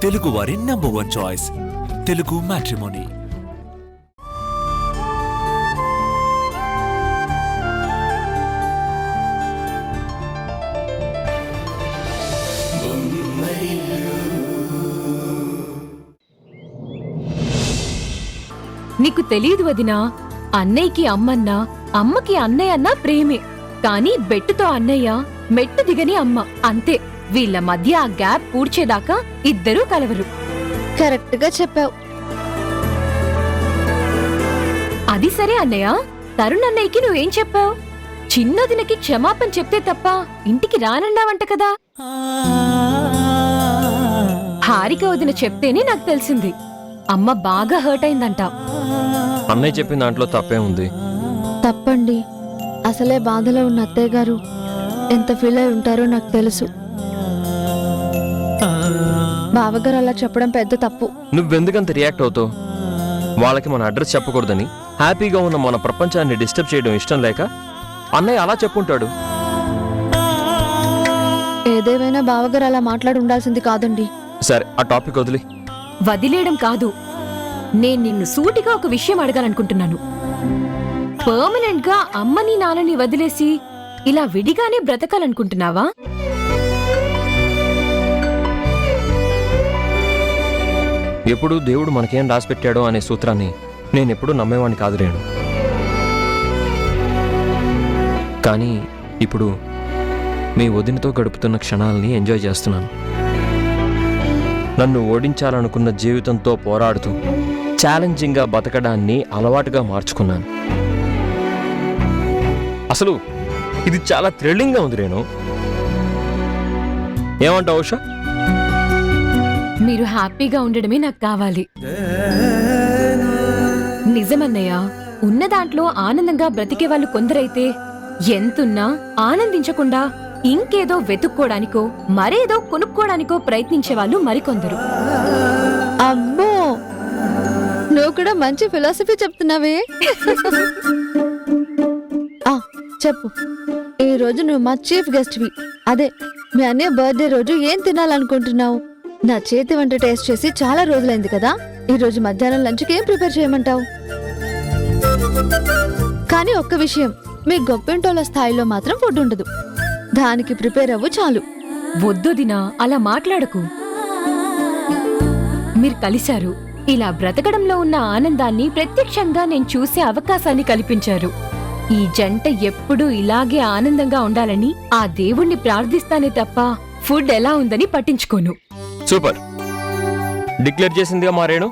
తెలుగువారి number 1 choice Telugu matrimony. నీకు తెలియదు వదినా, అన్నయ్యకి అమ్మన్నా, అమ్మకి అన్నయ్య అన్నా ప్రేమే. కానీ బెట్టుతో అన్నయ్య, మెట్టు దిగని అమ్మ, అంతే. వీళ్ళ మధ్య ఆ గ్యాప్ పూడ్చేదాకా ఇద్దరూ కలవరు. కరెక్ట్ గా చెప్పావు. అది సరే అన్నయ్య, తరుణ్ అన్నయ్యకి నువ్వేం చెప్పావు? చిన్నదినకి క్షమాపణ చెప్తే తప్ప ఇంటికి రానన్నావంట కదా. హారిక వదిన చెప్తేనే నాకు తెలిసింది. అమ్మ బాగా హర్ట్ అయిందంట. అన్నయ్య చెప్పిన దాంట్లో తప్పే ఉంది. తప్పండి. అసలే బాధలో ఉన్న అత్తయ్య గారు ఎంత ఫీల్ అయి ఉంటారో నాకు తెలుసు. బావగారు అలా చెప్పడం పెద్ద తప్పు. నువ్వెందుకంత రియాక్ట్ అవుతావు? వాళ్ళకి మన అడ్రస్ చెప్పకూడదని, హ్యాపీగా ఉన్న మన ప్రపంచాన్ని డిస్టర్బ్ చేయడం ఇష్టం లేక అన్నయ్య అలా చెప్పుంటాడు. ఏదేమైనా బావగారు అలా మాట్లాడి ఉండాల్సింది కాదండి. సరే, ఆ టాపిక్ వదిలి. వదిలేయడం కాదు, నేను నిన్ను సూటిగా ఒక విషయం అడగాలనుకుంటున్నాను. పర్మనెంట్ గా అమ్మని నాన్నని వదిలేసి ఇలా విడిగానే బ్రతకాలనుకుంటున్నావా? ఎప్పుడు దేవుడు మనకేం రాసిపెట్టాడో అనే సూత్రాన్ని నేనెప్పుడు నమ్మేవాడిని కాదు రేణు. కానీ ఇప్పుడు మీ వదినతో గడుపుతున్న క్షణాలని ఎంజాయ్ చేస్తున్నాను. నన్ను ఓడించాలనుకున్న జీవితంతో పోరాడుతూ ఛాలెంజింగ్గా బతకడాన్ని అలవాటుగా మార్చుకున్నాను. అసలు ఇది చాలా థ్రిల్లింగ్గా ఉంది రేణు. ఏమంటావు ఉషా? మీరు హ్యాపీగా ఉండడమే నాకు కావాలి. నిజమన్నయ్య, ఉన్న దాంట్లో ఆనందంగా బ్రతికే వాళ్ళు కొందరైతే ఎంతున్నా ఆనందించకుండా ఇంకేదో వెతుక్కోడానికో మరేదో కొనుక్కోడానికో ప్రయత్నించే వాళ్ళు మరికొందరు. అబ్బో, నువ్వు కూడా మంచి ఫిలాసఫీ చెప్తున్నావే. చెప్పు, ఈ రోజు నువ్వు మా చీఫ్ గెస్ట్వి. అదే మీ అన్నయ్య బర్త్డే రోజు ఏం తినాలనుకుంటున్నావు? నా చేతి వంట టేస్ట్ చేసి చాలా రోజులైంది కదా. ఈ రోజు మధ్యాహ్నం లంచ్కి ఏం ప్రిపేర్ చేయమంటావు? కానీ ఒక్క విషయం, మీ గొప్పింటోళ్ళ స్థాయిలో మాత్రం ఫుడ్ ఉండదు. దానికి ప్రిపేర్ అవ్వు చాలు. వద్దుదినా, అలా మాట్లాడకు. మీరు కలిశారు, ఇలా బ్రతకడంలో ఉన్న ఆనందాన్ని ప్రత్యక్షంగా నేను చూసే అవకాశాన్ని కల్పించారు. ఈ జంట ఎప్పుడూ ఇలాగే ఆనందంగా ఉండాలని ఆ దేవుణ్ణి ప్రార్థిస్తానే తప్ప ఫుడ్ ఎలా ఉందని పట్టించుకోను. సూపర్, డిక్లేర్ చేసిందిగా మారేను.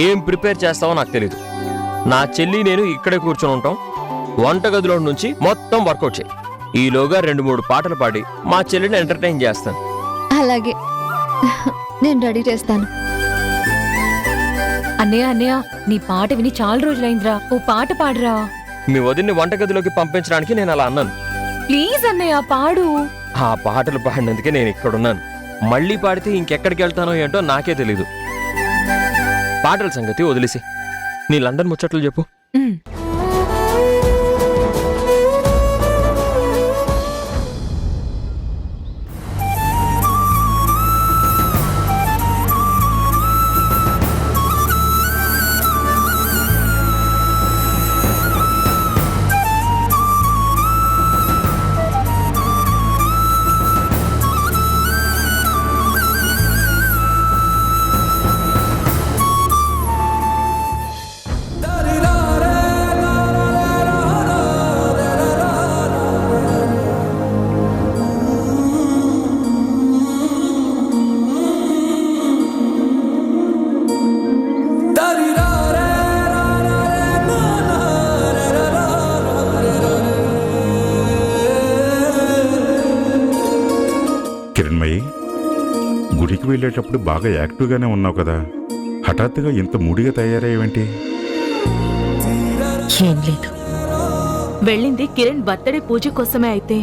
ఏం ప్రిపేర్ చేస్తావో నాకు తెలీదు. నా చెల్లి నేను ఇక్కడే కూర్చొని ఉంటాం. వంటగదిలో నుంచి మొత్తం వర్కౌట్ చేయి. ఈలోగా 2-3 పాటలు పాడి మా చెల్లిని ఎంటర్టైన్ చేస్తాను. అలాగే, నేను రెడీ చేస్తాను. అన్నయ్య, నీ పాట విని చాలా రోజులైందిరా, ఓ పాట పాడరా. మీ వదిన్ని వంటగదిలోకి పంపించడానికి నేను అలా అన్నాను. ప్లీజ్ అన్నయ్య, పాడు. ఆ పాటలు పాడినందుకే నేను ఇక్కడున్నాను. మళ్ళీ పాడితే ఇంకెక్కడికి వెళ్తానో ఏంటో నాకే తెలీదు. పాటల సంగతి వదిలేసి నీ లండన్ ముచ్చట్లు చెప్పు. గుడికి వెళ్ళేటప్పుడు బాగా యాక్టివ్గానే ఉన్నావు కదా, హఠాత్తుగా ఇంత మూడిగా తయారయ్యేవేంటి? ఏం లేదు, వెళ్ళింది కిరణ్ బర్త్డే పూజ కోసమే. అయితే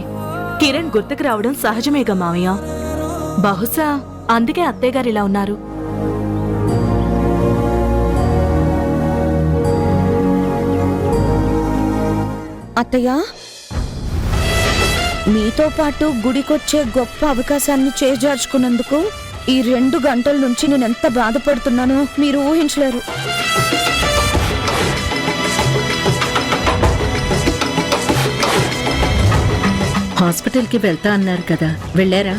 కిరణ్ గుర్తుకు రావడం సహజమేగా మావయ్య. బహుశా అందుకే అత్తయ్య గారు ఇలా ఉన్నారు. అత్తయ్య, మీతో పాటు గుడికొచ్చే గొప్ప అవకాశాన్ని చేజార్చుకున్నందుకు ఈ 2 గంటల నుంచి నేను ఎంత బాధపడుతున్నానో మీరు ఊహించలేరు. హాస్పిటల్కి వెళ్తా అన్నారు కదా, వెళ్ళారా?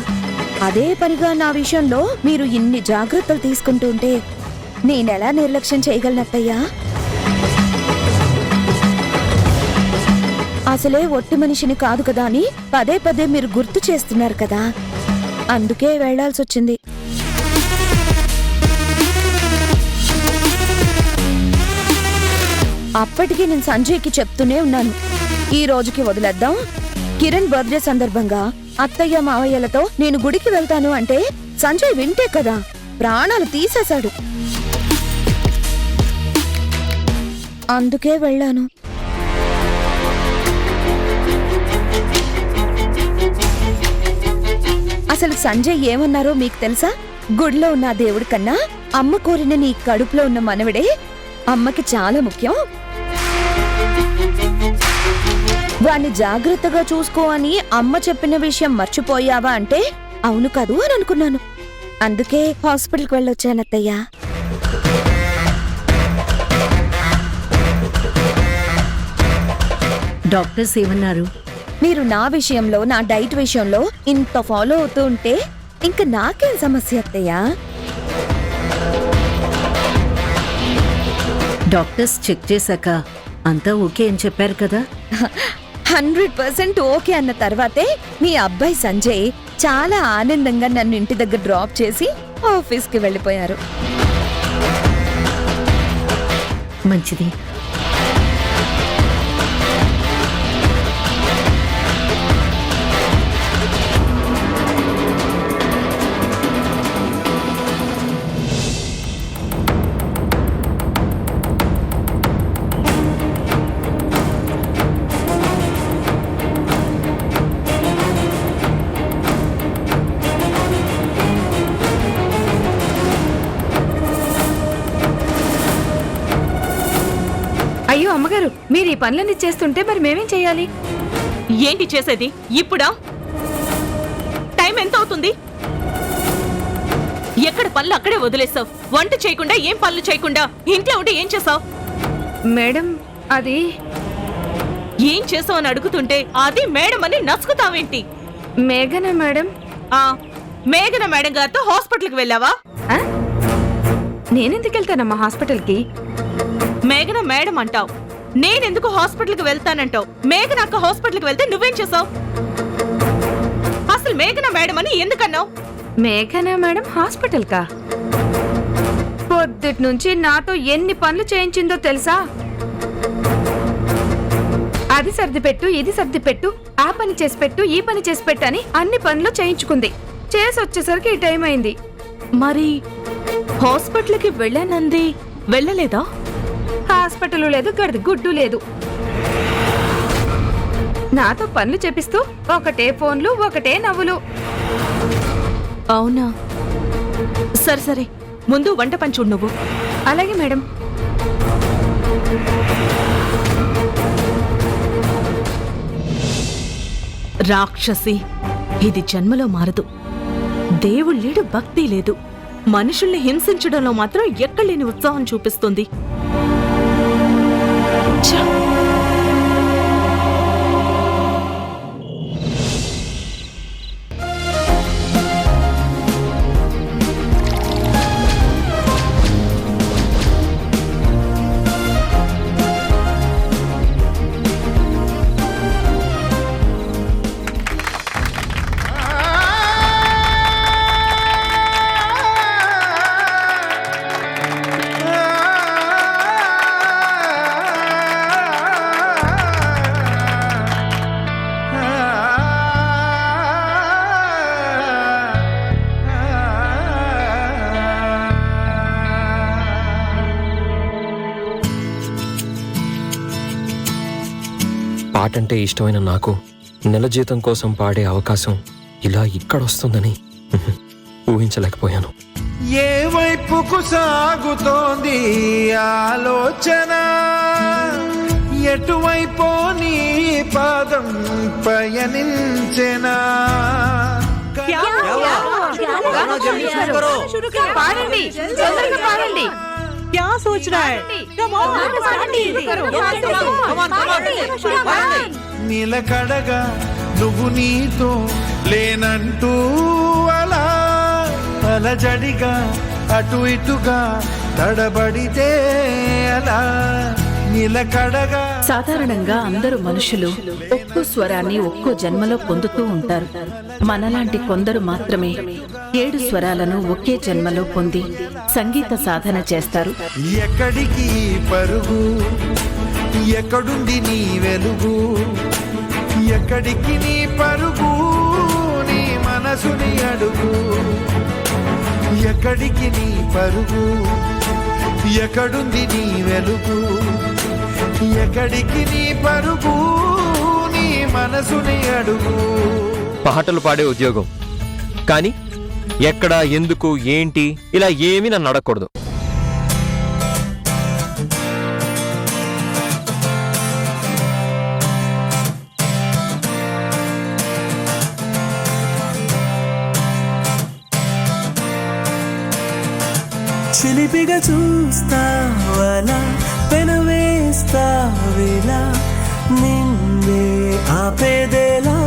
అదే పనిగా నా విషయంలో మీరు ఇన్ని జాగ్రత్తలు తీసుకుంటుంటే నేనెలా నిర్లక్ష్యం చేయగలనత్తయ్యా? అసలే ఒట్టి మనిషిని కాదు కదా అని పదే పదే మీరు గుర్తు చేస్తున్నారు కదా, అందుకే వెళ్లాల్సొచ్చింది. అప్పటికి నేను సంజయ్కి చెప్తూనే ఉన్నాను, ఈ రోజుకి వదిలేద్దాం. కిరణ్ బర్త్డే సందర్భంగా అత్తయ్య మావయ్యలతో నేను గుడికి వెళ్తాను అంటే సంజయ్ వింటే కదా ప్రాణాలు తీసేశాడు. అందుకే వెళ్ళాను. అసలు సంజయ్ ఏమన్నారో మీకు తెలుసా? గుడిలో ఉన్న దేవుడి కన్నా అమ్మ కోరిన నీ కడుపులో ఉన్న మనవడే అమ్మకి చాలా ముఖ్యం, వాణ్ణి జాగ్రత్తగా చూసుకో అని అమ్మ చెప్పిన విషయం మర్చిపోయావా అంటే అవును కాదు అని అనుకున్నాను. అందుకే హాస్పిటల్కి వెళ్ళొచ్చానత్తయ్యా. డాక్టర్స్ ఏమన్నారు? మీరు నా విషయంలో, నా డైట్ విషయంలో ఇంత ఫాలో అవుతూ ఉంటే ఇంక నాకేం సమస్య అత్తయ్యా? డాక్టర్స్ చెక్ చేశాక అంతా ఓకే అని చెప్పారు కదా? 100% ఓకే అన్న తర్వాతే మీ అబ్బాయి సంజయ్ చాలా ఆనందంగా నన్ను ఇంటి దగ్గర డ్రాప్ చేసి ఆఫీస్కి వెళ్ళిపోయారు. మంచిది. అయ్యో అమ్మగారు, మీరు ఈ పనులన్నీ చేస్తుంటే మరి మేమేం చేయాలి? ఏంటి చేసేది ఇప్పుడా? టైం ఎంత అవుతుంది? ఎక్కడ పనులు అక్కడే వదిలేసావు. వంట చేయకుండా, ఏం పనులు చేయకుండా ఇంట్లో ఉంటే ఏం చేసావు? మేడం, అది ఏం చేసావు అని అడుగుతుంటే అది మేడం అని నచ్చుకుతావేంటి? మేఘన మేడం. మేఘన మేడం గారితో హాస్పిటల్కి వెళ్ళావా? నేనెందుకు వెళ్తానమ్మా హాస్పిటల్కి? మేఘన మేడం అంటావు, నేనెందుకు హాస్పిటల్కి వెళ్తానంటావు. మేఘన అక్క హాస్పిటల్కి వెళ్తే నువ్వేం చేసావు? అసలు మేఘన మేడం అని ఎందుకన్నావు? మేఘన మేడం హాస్పిటల్కా? పొద్దుటి నుంచి నాతో ఎన్ని పనులు చేయించిందో తెలుసా? అది సర్దిపెట్టు, ఇది సర్దిపెట్టు, ఆ పని చేసి పెట్టు, ఈ పని చేసి పెట్టు అని అన్ని పనులు చేయించుకుంది. చేసి వచ్చేసరికి ఈ టైం అయింది. మరి హాస్పిటల్కి వెళ్ళానంది వెళ్ళలేదా? హాస్పిటల్ లేదు, గడిది గుడ్డు లేదు. నాతో పనులు చేపిస్తూ ఒకటే ఫోన్లు, ఒకటే నవ్వులు. అవునా? సరే సరే, ముందు వంట పని చూడు నువ్వు. అలాగే మేడం. రాక్షసి, ఇది జన్మలో మారదు. దేవుడు లేడు, భక్తి లేదు, మనుషుల్ని హింసించడంలో మాత్రం ఎక్కడలేని ఉత్సాహం చూపిస్తుంది. ఛ! పాటంటే ఇష్టమైన నాకు నెల జీతం కోసం పాడే అవకాశం ఇలా ఇక్కడొస్తుందని ఊహించలేకపోయాను. ఏ వైపుకు సాగుతోంది ఆలోచన, ఎటువైపో నీ పాదం పయనించెనా? పాడండి, తొందరగా పాడండి. क्या सोच रहा है? నిలకడగా నువ్వు నీతో లేనంటూ అలా అలజడిగా అటు ఇటుగా తడబడితే అలా నిలకడగా. సాధారణంగా అందరూ మనుషులు ఒక్కో స్వరాన్ని ఒక్కో జన్మలో పొందుతూ ఉంటారు. మనలాంటి కొందరు మాత్రమే 7 స్వరాలను ఒకే జన్మలో పొంది సంగీత సాధన చేస్తారు. ఎక్కడికి పరుగు, ఎక్కడుంది నీ వెలుగు, ఎక్కడికి నీ పరుగు, నీ మనసుని అడుగు. ఎక్కడికి నీ పరుగు, ఎక్కడుంది నీ వెలుగు, ఎక్కడికి నీ పరుగు, నీ మనసుని అడుగు. పాటలు పాడే ఉద్యోగం, కానీ ఎక్కడ, ఎందుకు, ఏంటి ఇలా ఏమీ నన్ను అడగకూడదు. చిలిపిగా చూస్తావలా, పెనవేస్తావేలా, నిన్నే ఆపేదేలా,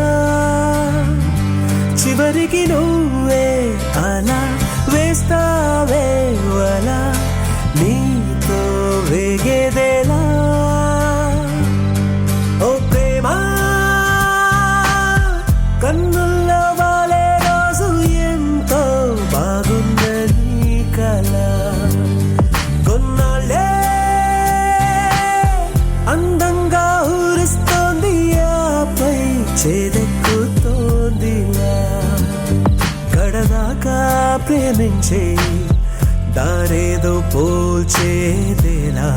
చివరికి నువ్వే అలా వేస్తావేవలా, నీతో వేగేదేలా. ఓ ప్రేమ కన్నుల్లో వాలే రోజు ఎంతో బాగున్నది కల, కొన్నాళ్ళే అందంగా ఊరిస్తోంది, ఆపై చేదెక్కుతోందిలా. కడదాకా ప్రేమించే దారేదో పోల్చేదేలా,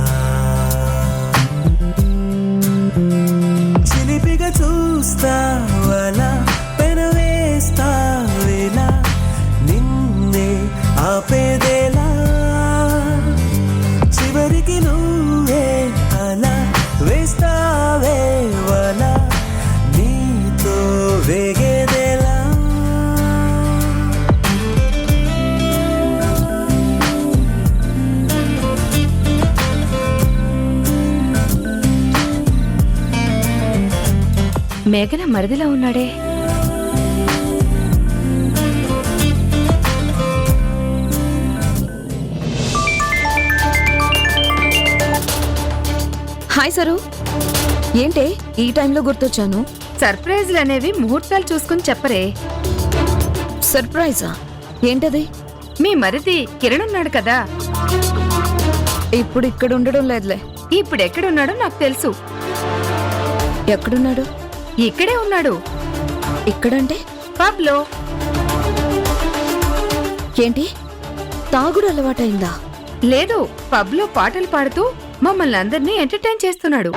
చిలిపిగా చూస్తావలా, పెనవేస్తావేలా, నిన్నే ఆపేదేలా, చివరికి నువ్వే అలా వేస్తావేవలా, నీతో వేగేదేలా. మేఘన మరిదిలా ఉన్నాడే. హాయ్ సరు, ఏంటే ఈ టైంలో గుర్తొచ్చాను? సర్ప్రైజ్లు అనేవి ముహూర్తాలు చూసుకుని చెప్పరే. సర్ప్రైజా? ఏంటది? మీ మరిది కిరణ్ ఉన్నాడు కదా, ఇప్పుడు ఇక్కడ ఉండడం లేదులే. ఇప్పుడు ఎక్కడున్నాడో నాకు తెలుసు. ఎక్కడున్నాడు? ఇక్కడే ఉన్నాడు. ఇక్కడంటే పబ్ లో. ఏంటి, తాగుడు అలవాటైందా? లేదు, పబ్ లో పాటలు పాడుతూ మమ్మల్ని అందరినీ ఎంటర్టైన్ చేస్తున్నాడు.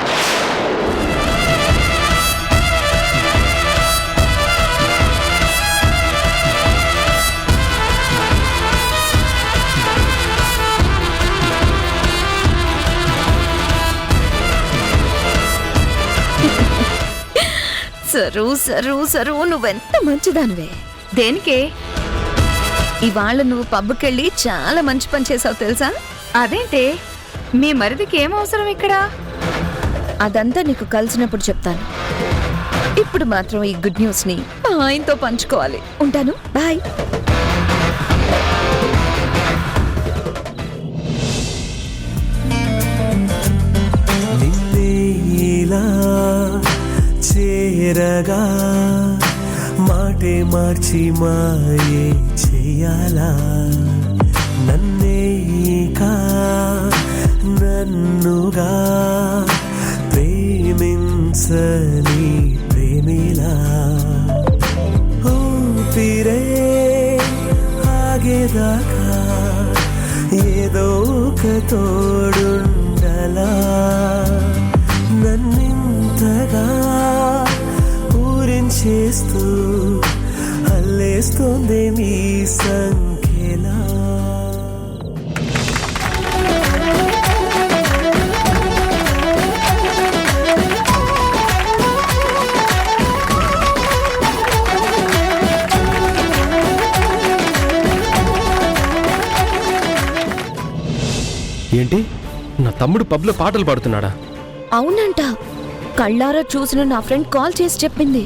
సరు సరు సరు, నువ్వెంత మంచిదానివే. దేనికే? ఇవాళ నువ్వు పబ్కెళ్ళి చాలా మంచి పని చేసావు తెలుసా? అదేంటే, మీ మరిదికి ఏం అవసరం ఇక్కడ? అదంతా నీకు కలిసినప్పుడు చెప్తాను. ఇప్పుడు మాత్రం ఈ గుడ్ న్యూస్ ని ఆయనతో పంచుకోవాలి. ఉంటాను, బాయ్. నిన్నే ఇలా చేరగా మాటే మార్చి మాయే చెయ్యాలా, నన్నే కా నన్నుగా ప్రేమించని ప్రేమిలా, ఊపిరే ఆగేదాకా ఏదో ఒక తోడుండలా, నన్నింతగా ఊరించేస్తూ అల్లేస్తోంది నీ సంఖ్యలా. ఏంటి నా తమ్ముడు పబ్లో పాటలు పాడుతున్నాడా? అవునంట, కళ్ళారా చూసిన నా ఫ్రెండ్ కాల్ చేసి చెప్పింది.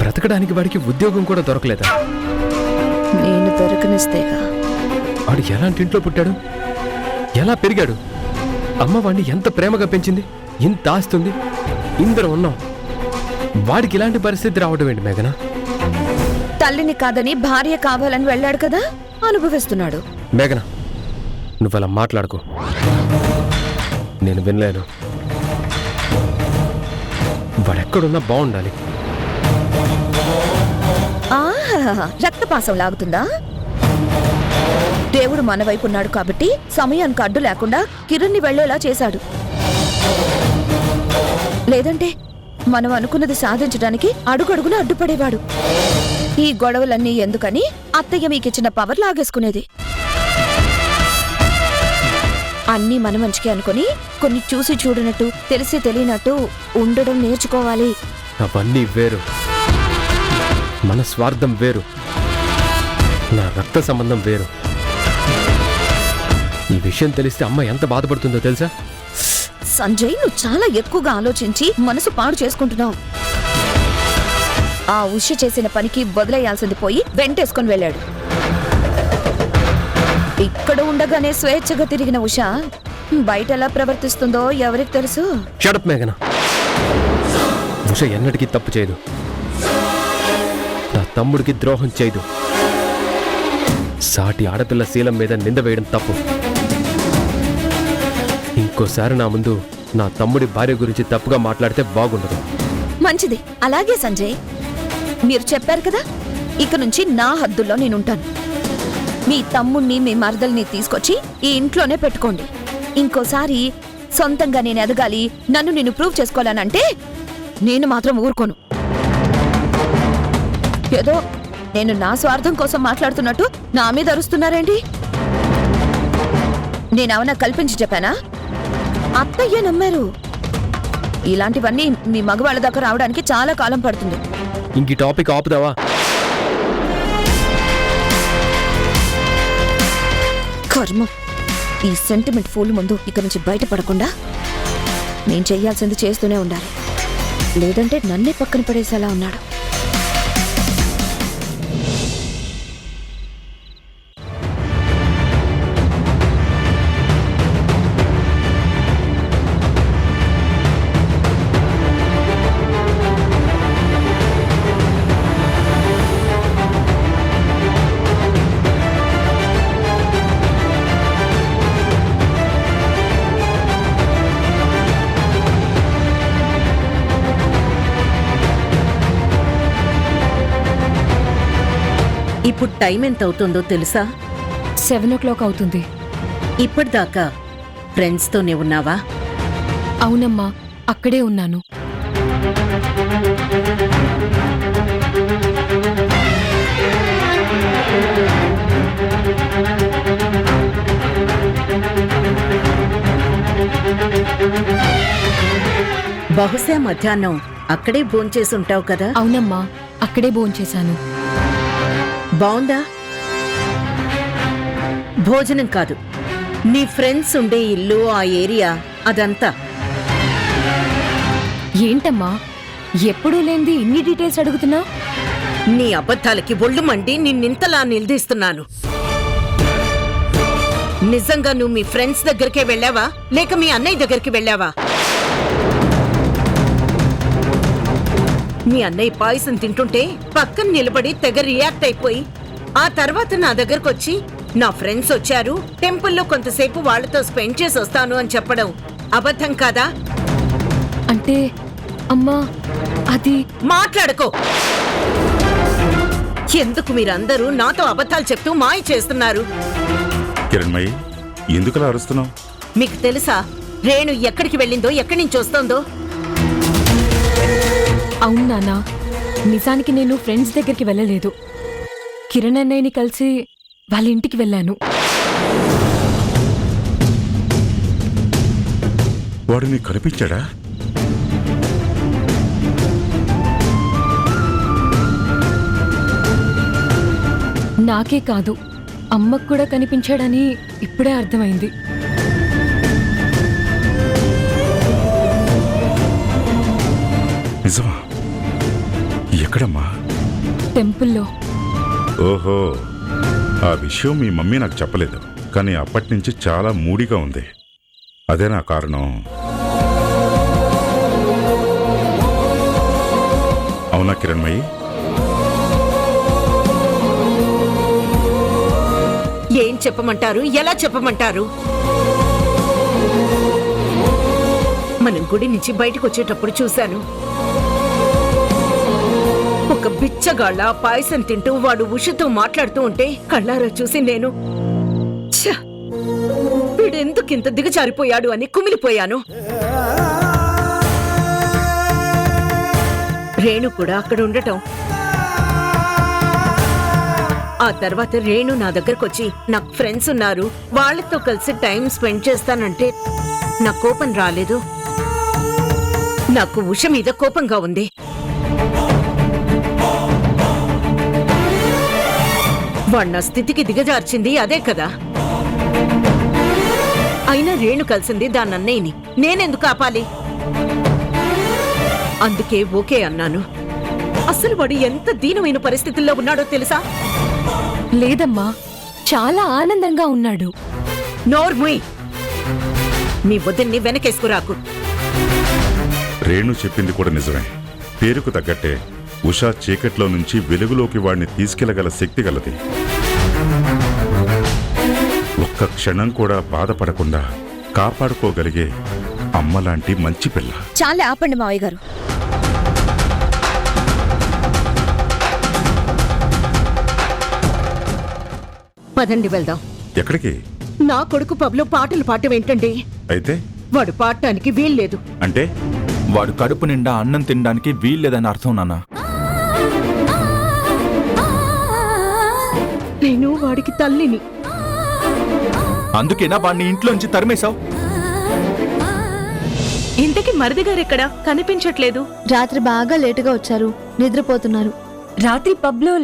బ్రతకడానికి వాడికి ఉద్యోగం కూడా దొరకలేదా? నేను దొరకనిస్తేగా. వాడు ఎలాంటి ఇంట్లో పుట్టాడు, ఎలా పెరిగాడు? అమ్మ వాడిని ఎంత ప్రేమగా పెంచింది, ఇంత ఆస్తుంది, ఇందరం ఉన్నాం. వాడికి ఇలాంటి పరిస్థితి రావడం ఏంటి మేఘనా? తల్లిని కాదని భార్య కావాలని వెళ్ళాడు కదా, అనుభవిస్తున్నాడు. మేఘనా, నువ్వు అలా మాట్లాడుకో, నేను వినలేను. వాడెక్కడున్నా బాగుండాలి. రక్తపాసం లాగుతుందా? దేవుడు మన వైపు ఉన్నాడు కాబట్టి సమయానికి అడ్డు లేకుండా కిరణ్ని వెళ్లేలా చేశాడు. లేదంటే మనం అనుకున్నది సాధించడానికి అడుగడుగున అడ్డుపడేవాడు. ఈ గొడవలన్నీ ఎందుకని అత్తయ్య మీకిచ్చిన పవర్ లాగేసుకునేది. అన్నీ మన మంచికి అనుకుని కొన్ని చూసి చూడనట్టు, తెలిసి తెలియనట్టు ఉండడం నేర్చుకోవాలి. అవన్నీ వేరు, మన స్వార్థం వేరు, నా రక్త సంబంధం వేరు. ఈ విషయం తెలిస్తే అమ్మ ఎంత బాధపడుతుందో తెలుసా? సంజయ్, నువ్వు చాలా ఎక్కువగా ఆలోచించి మనసు పాడు చేసుకుంటున్నావు. ఆ ఉష చేసిన పనికి వదిలేయాల్సింది పోయి వెంటేసుకొని వెళ్ళాడు. ఇక్కడ ఉండగానే స్వేచ్ఛగా తిరిగిన ఉష బయట ఎలా ప్రవర్తిస్తుందో ఎవరికి తెలుసు? షడప్ మేఘనా, ఉష ఎన్నటికీ తప్పు చేయదు, నా తమ్ముడికి ద్రోహం చేయదు. సాటి ఆడపిల్ల శీలం మీద నింద వేయడం తప్పు. ఇంకోసారి నా ముందు నా తమ్ముడి భార్య గురించి తప్పుగా మాట్లాడితే బాగుండదు. మంచిది, అలాగే సంజయ్. మీరు చెప్పారు కదా, ఇక నుంచి నా హద్దుల్లో నేనుంటాను. మీ తమ్ముణ్ణి, మీ మరదల్ని తీసుకొచ్చి ఈ ఇంట్లోనే పెట్టుకోండి. ఇంకోసారి సొంతంగా నేను ఎదగాలి, నన్ను నేను ప్రూవ్ చేసుకోవాలనంటే నేను మాత్రం ఊరుకోను. ఏదో నేను నా స్వార్థం కోసం మాట్లాడుతున్నట్టు నా మీద అరుస్తున్నారేంటి? నేనేమన్నా కల్పించి చెప్పానా? అత్తయ్య నమ్మారు. ఇలాంటివన్నీ మీ మగవాళ్ళ దాకా రావడానికి చాలా కాలం పడుతుంది. ఇంక టాపిక్ ఆపుదావా? కర్మ, ఈ సెంటిమెంట్ ఫూల్ ముందు ఇక నుంచి బయటపడకుండా నేను చెయ్యాల్సింది చేస్తూనే ఉండాలి. లేదంటే నన్నే పక్కన పడేసేలా ఉన్నాడు. ఇప్పుడు టైం ఎంత అవుతుందో తెలుసా? 7 o'clock అవుతుంది. ఇప్పటిదాకా ఫ్రెండ్స్తోనే ఉన్నావా? అవునమ్మా, అక్కడే ఉన్నాను. బహుశా మధ్యాహ్నం అక్కడే భోంచేసుంటావు కదా? అవునమ్మా, అక్కడే భోంచేశాను. బావుందా? భోజనం కాదు, నీ ఫ్రెండ్స్ ఉండే ఇల్లు, ఆ ఏరియా, అదంతా. ఏంటమ్మా ఎప్పుడూ లేనిది ఇన్ని డీటెయిల్స్ అడుగుతున్నా? నీ అబద్ధాలకి ఒళ్ళు మండి నిన్నింతలా నిలదీస్తున్నాను. నిజంగా నువ్వు మీ ఫ్రెండ్స్ దగ్గరికే వెళ్ళావా, లేక మీ అన్నయ్య దగ్గరికి వెళ్ళావా? మీ అన్నయ్య పాయసం తింటుంటే పక్కన నిలబడి తెగ రియాక్ట్ అయిపోయి ఆ తర్వాత నా దగ్గరకొచ్చి నా ఫ్రెండ్స్ వచ్చారు, టెంపుల్లో కొంతసేపు వాళ్లతో స్పెండ్ చేసి వస్తాను అని చెప్పడం అబద్ధం కాదా? అంటే అమ్మా, అది మాట్లాడుకో. ఎందుకు మీరందరూ నాతో అబద్ధాలు చెప్తూ మాయ చేస్తున్నారు? కిరణ్మయి, ఎందుకలా అరుస్తున్నావు? మీకు తెలుసా రేణు ఎక్కడికి వెళ్ళిందో, ఎక్కడి నుంచి వస్తోందో? అవును నాన్నా, నిజానికి నేను ఫ్రెండ్స్ దగ్గరికి వెళ్ళలేదు. కిరణ్ అన్నయ్యని కలిసి వాళ్ళ ఇంటికి వెళ్ళాను. వాడు నీకు కనిపించాడా? నాకే కాదు, అమ్మకు కూడా కనిపించాడని ఇప్పుడే అర్థమైంది. నిజమా? ఎక్కడమ్మా? టెంపుల్లో. ఓహో, ఆ విషయం మీ మమ్మీ నాకు చెప్పలేదు, కానీ అప్పటి నుంచి చాలా మూడిగా ఉంది. అదేనా కారణం? అవునా కిరణ్మయి? ఏం చెప్పమంటారు, ఎలా చెప్పమంటారు? మనం గుడి నుంచి బయటకు వచ్చేటప్పుడు చూశాను, ఒక బిచ్చగాళ్ళ పాయసం తింటూ వాడు ఉషతో మాట్లాడుతూ ఉంటే కళ్ళారా చూసి నేను ఛ! వీడెందుకింత దిగజారిపోయాడు అని కుమిలిపోయాను. రేణు కూడా అక్కడ ఉండటం, ఆ తర్వాత రేణు నా దగ్గరకు వచ్చి నాకు ఫ్రెండ్స్ ఉన్నారు, వాళ్ళతో కలిసి టైం స్పెండ్ చేస్తానంటే నా కోపం రాలేదు. నాకు ఉష మీద కోపంగా ఉంది. వాడు నా స్థితికి దిగజార్చింది అదే కదా. అయినా రేణు కలిసింది దాని అన్నయ్యని, నేనెందుకు ఆపాలి? అందుకే ఓకే అన్నాను. అసలు వాడు ఎంత దీనమైన పరిస్థితుల్లో ఉన్నాడో తెలుసా? లేదమ్మా, చాలా ఆనందంగా ఉన్నాడు. నోర్ముయ్, మీ వదిన్ని వెనకేసుకురాకు. రేణు చెప్పింది కూడా నిజమే. పేరుకు తగ్గట్టే ఉషా చీకట్లో నుంచి వెలుగులోకి వాడిని తీసుకెళ్లగల శక్తి గలది. ఒక్క క్షణం కూడా బాధపడకుండా కాపాడుకోగలిగే అమ్మలాంటి మంచి పిల్ల. చాలా ఆపండి మావయ్య గారు. పదండి వెళ్దాం. ఎక్కడికి? నా కొడుకు పబ్లో పాటలు పాడటం ఏంటండి? అయితే వాడు పాడటానికి వీల్లేదు. అంటే? వాడు కడుపు నిండా అన్నం తినడానికి వీల్లేదని అర్థం నాన్న. నేను వాడికి తల్లిని. అందుకేనా వాడిని ఇంట్లోంచి తరిమేశావు? ఇంతకి మరిది గారు ఎక్కడా కనిపించట్లేదు. రాత్రి బాగా లేటుగా వచ్చారు, నిద్రపోతున్నారు. రాత్రి పబ్లో